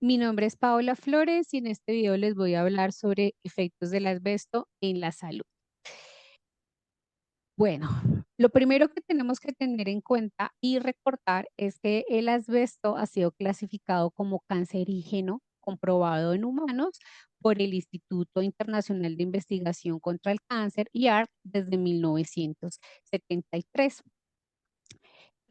Mi nombre es Paola Flores y en este video les voy a hablar sobre efectos del asbesto en la salud. Bueno, lo primero que tenemos que tener en cuenta y recordar es que el asbesto ha sido clasificado como cancerígeno comprobado en humanos por el Instituto Internacional de Investigación contra el Cáncer, IARC, desde 1973.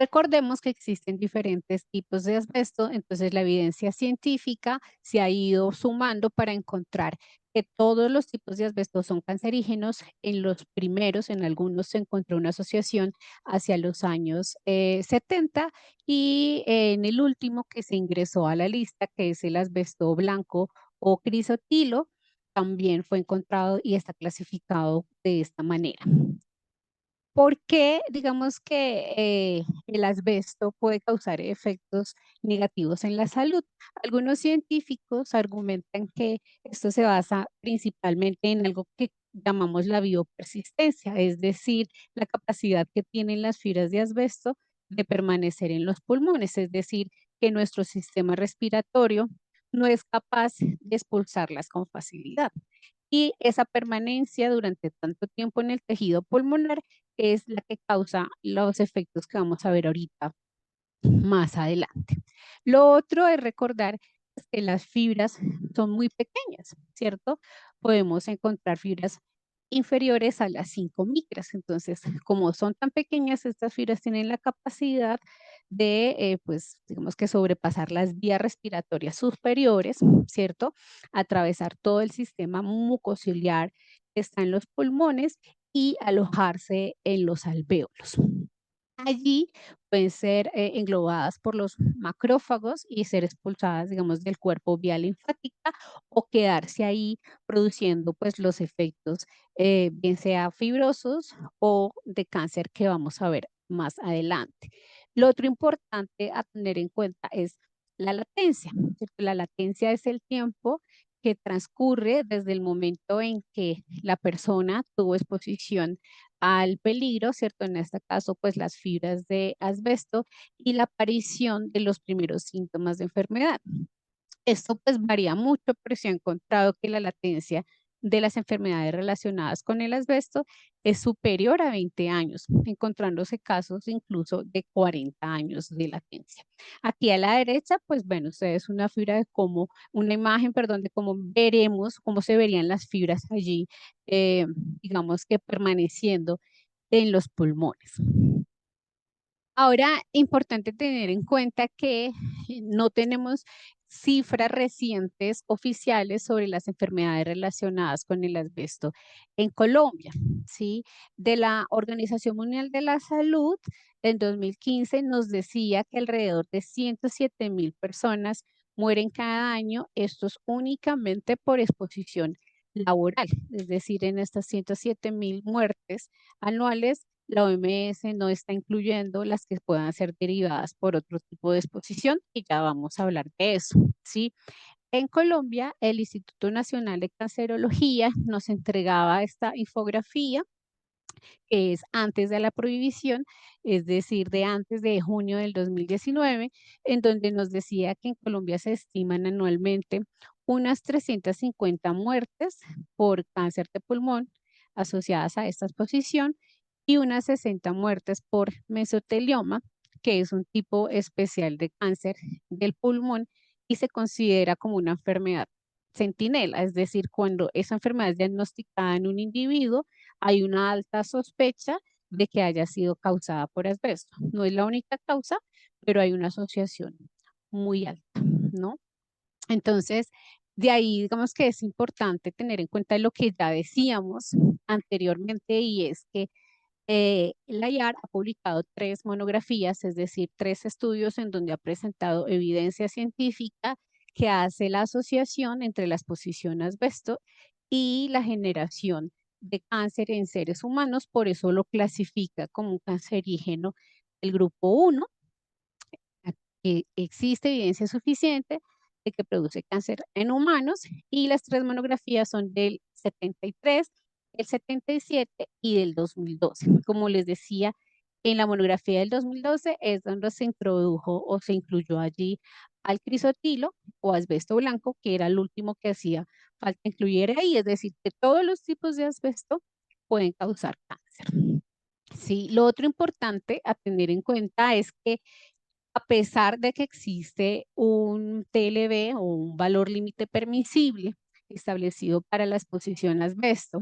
Recordemos que existen diferentes tipos de asbesto, entonces la evidencia científica se ha ido sumando para encontrar que todos los tipos de asbesto son cancerígenos. En los primeros, en algunos se encontró una asociación hacia los años 70 y en el último que se ingresó a la lista, que es el asbesto blanco o crisotilo, también fue encontrado y está clasificado de esta manera. ¿Por qué, digamos que el asbesto puede causar efectos negativos en la salud? Algunos científicos argumentan que esto se basa principalmente en algo que llamamos la biopersistencia, es decir, la capacidad que tienen las fibras de asbesto de permanecer en los pulmones, es decir, que nuestro sistema respiratorio no es capaz de expulsarlas con facilidad. Y esa permanencia durante tanto tiempo en el tejido pulmonar es la que causa los efectos que vamos a ver ahorita más adelante. Lo otro es recordar pues, que las fibras son muy pequeñas, ¿cierto? Podemos encontrar fibras inferiores a las 5 micras. Entonces, como son tan pequeñas, estas fibras tienen la capacidad de, pues, digamos que sobrepasar las vías respiratorias superiores, ¿cierto? Atravesar todo el sistema mucociliar que está en los pulmones y alojarse en los alvéolos. Allí pueden ser englobadas por los macrófagos y ser expulsadas, digamos, del cuerpo vía linfática o quedarse ahí produciendo pues los efectos, bien sea fibrosos o de cáncer que vamos a ver más adelante. Lo otro importante a tener en cuenta es la latencia. ¿Cierto? La latencia es el tiempo que transcurre desde el momento en que la persona tuvo exposición al peligro, ¿cierto? En este caso, pues las fibras de asbesto y la aparición de los primeros síntomas de enfermedad. Esto pues varía mucho, pero se ha encontrado que la latencia de las enfermedades relacionadas con el asbesto es superior a 20 años, encontrándose casos incluso de 40 años de latencia. Aquí a la derecha, pues ven ustedes una fibra de cómo, una imagen, perdón, de cómo veremos, cómo se verían las fibras allí, eh, digamos que permaneciendo en los pulmones. Ahora, importante tener en cuenta que no tenemos cifras recientes oficiales sobre las enfermedades relacionadas con el asbesto en Colombia, ¿sí? De la Organización Mundial de la Salud, en 2015 nos decía que alrededor de 107.000 personas mueren cada año, estos únicamente por exposición laboral, es decir, en estas 107.000 muertes anuales la OMS no está incluyendo las que puedan ser derivadas por otro tipo de exposición y ya vamos a hablar de eso, ¿sí? En Colombia, el Instituto Nacional de Cancerología nos entregaba esta infografía que es antes de la prohibición, es decir, de antes de junio del 2019, en donde nos decía que en Colombia se estiman anualmente unas 350 muertes por cáncer de pulmón asociadas a esta exposición y unas 60 muertes por mesotelioma, que es un tipo especial de cáncer del pulmón y se considera como una enfermedad centinela, es decir, cuando esa enfermedad es diagnosticada en un individuo, hay una alta sospecha de que haya sido causada por asbesto. No es la única causa, pero hay una asociación muy alta, ¿no? Entonces, de ahí digamos que es importante tener en cuenta lo que ya decíamos anteriormente y es que la IAR ha publicado 3 monografías, es decir, 3 estudios en donde ha presentado evidencia científica que hace la asociación entre la exposición a asbesto y la generación de cáncer en seres humanos, por eso lo clasifica como un cancerígeno el grupo 1, que existe evidencia suficiente de que produce cáncer en humanos y las 3 monografías son del 73, el 77 y del 2012. Como les decía, en la monografía del 2012 es donde se introdujo o se incluyó allí al crisotilo o asbesto blanco, que era el último que hacía falta incluir ahí, es decir, que todos los tipos de asbesto pueden causar cáncer. Sí, lo otro importante a tener en cuenta es que a pesar de que existe un TLB o un valor límite permisible establecido para la exposición a asbesto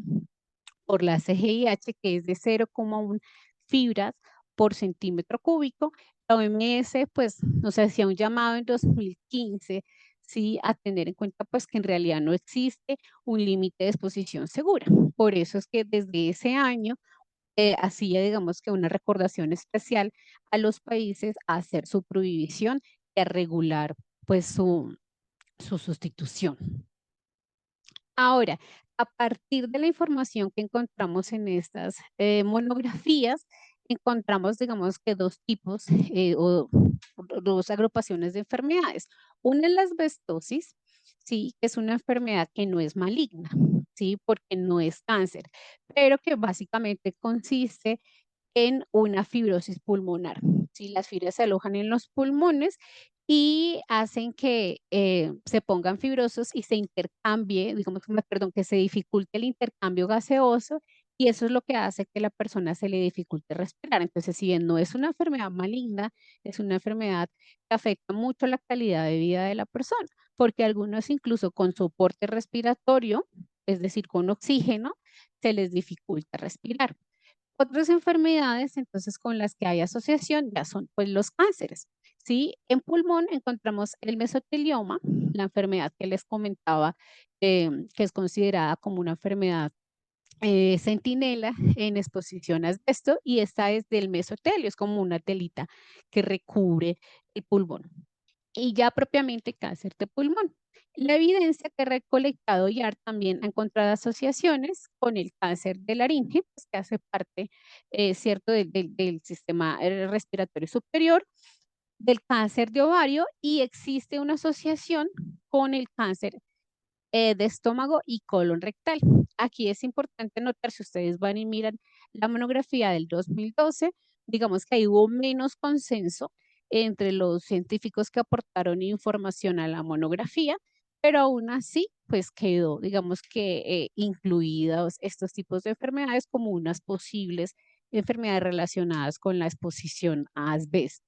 por la CGIH, que es de 0,1 fibras por centímetro cúbico, la OMS pues nos hacía un llamado en 2015, sí, a tener en cuenta pues que en realidad no existe un límite de exposición segura. Por eso es que desde ese año hacía, digamos que una recordación especial a los países a hacer su prohibición y a regular pues su sustitución. Ahora, a partir de la información que encontramos en estas monografías, encontramos, digamos que dos tipos o dos agrupaciones de enfermedades. Una es la asbestosis, sí, que es una enfermedad que no es maligna, sí, porque no es cáncer, pero que básicamente consiste en una fibrosis pulmonar. ¿Sí? Las fibras se alojan en los pulmones y hacen que se pongan fibrosos y se intercambie, digamos, perdón, que se dificulte el intercambio gaseoso y eso es lo que hace que la persona se le dificulte respirar. Entonces, si bien no es una enfermedad maligna, es una enfermedad que afecta mucho la calidad de vida de la persona, porque algunos incluso con soporte respiratorio, es decir, con oxígeno, se les dificulta respirar. Otras enfermedades, entonces, con las que hay asociación ya son pues los cánceres, ¿sí? En pulmón encontramos el mesotelioma, la enfermedad que les comentaba, que es considerada como una enfermedad centinela en exposición a asbesto y esta es del mesotelio, es como una telita que recubre el pulmón y ya propiamente cáncer de pulmón. La evidencia que he recolectado YAR también ha encontrado asociaciones con el cáncer de laringe, pues, que hace parte, ¿cierto?, del sistema respiratorio superior, del cáncer de ovario y existe una asociación con el cáncer de estómago y colon rectal. Aquí es importante notar, si ustedes van y miran la monografía del 2012, digamos que ahí hubo menos consenso entre los científicos que aportaron información a la monografía, pero aún así, pues quedó, digamos que incluidos estos tipos de enfermedades como unas posibles enfermedades relacionadas con la exposición a asbesto.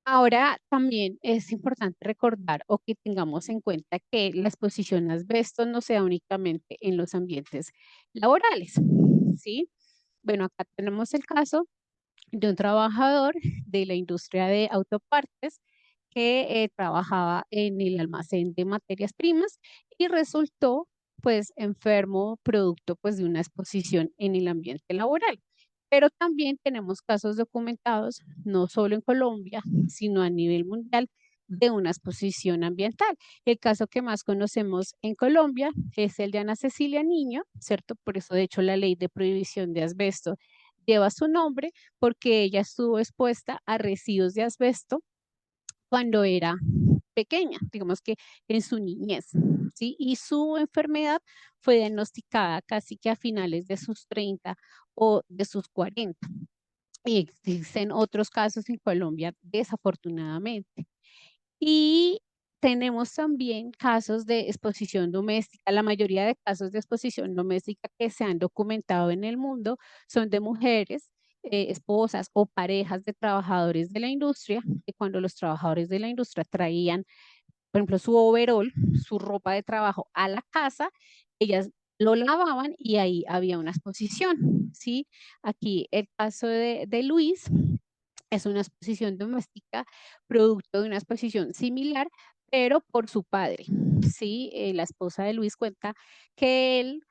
Ahora también es importante recordar o que tengamos en cuenta que la exposición a asbesto no sea únicamente en los ambientes laborales, ¿sí? Bueno, acá tenemos el caso de un trabajador de la industria de autopartes que trabajaba en el almacén de materias primas y resultó pues enfermo producto pues de una exposición en el ambiente laboral. Pero también tenemos casos documentados, no solo en Colombia, sino a nivel mundial, de una exposición ambiental. El caso que más conocemos en Colombia es el de Ana Cecilia Niño, ¿cierto? Por eso, de hecho, la ley de prohibición de asbesto lleva su nombre, porque ella estuvo expuesta a residuos de asbesto cuando era pequeña, digamos que en su niñez, ¿sí? Y su enfermedad fue diagnosticada casi que a finales de sus 30 o de sus 40. Y existen otros casos en Colombia, desafortunadamente. Y tenemos también casos de exposición doméstica. La mayoría de casos de exposición doméstica que se han documentado en el mundo son de mujeres, esposas o parejas de trabajadores de la industria, que cuando los trabajadores de la industria traían, por ejemplo, su overol, su ropa de trabajo a la casa, ellas lo lavaban y ahí había una exposición, ¿sí? Aquí el caso de Luis es una exposición doméstica, producto de una exposición similar, pero por su padre. Sí, la esposa de Luis cuenta que él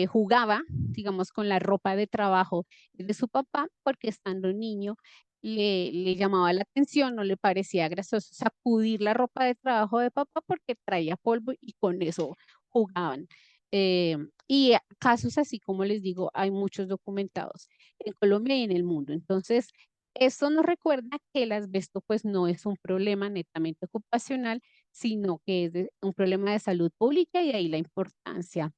jugaba, digamos, con la ropa de trabajo de su papá, porque estando niño le llamaba la atención, no le parecía gracioso sacudir la ropa de trabajo de papá porque traía polvo y con eso jugaban. Y casos así, como les digo, hay muchos documentados en Colombia y en el mundo. Entonces, esto nos recuerda que el asbesto pues no es un problema netamente ocupacional, sino que es un problema de salud pública y de ahí la importancia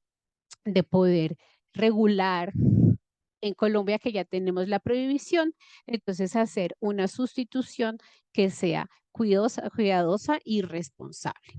de poder regular en Colombia que ya tenemos la prohibición, entonces hacer una sustitución que sea cuidadosa y responsable.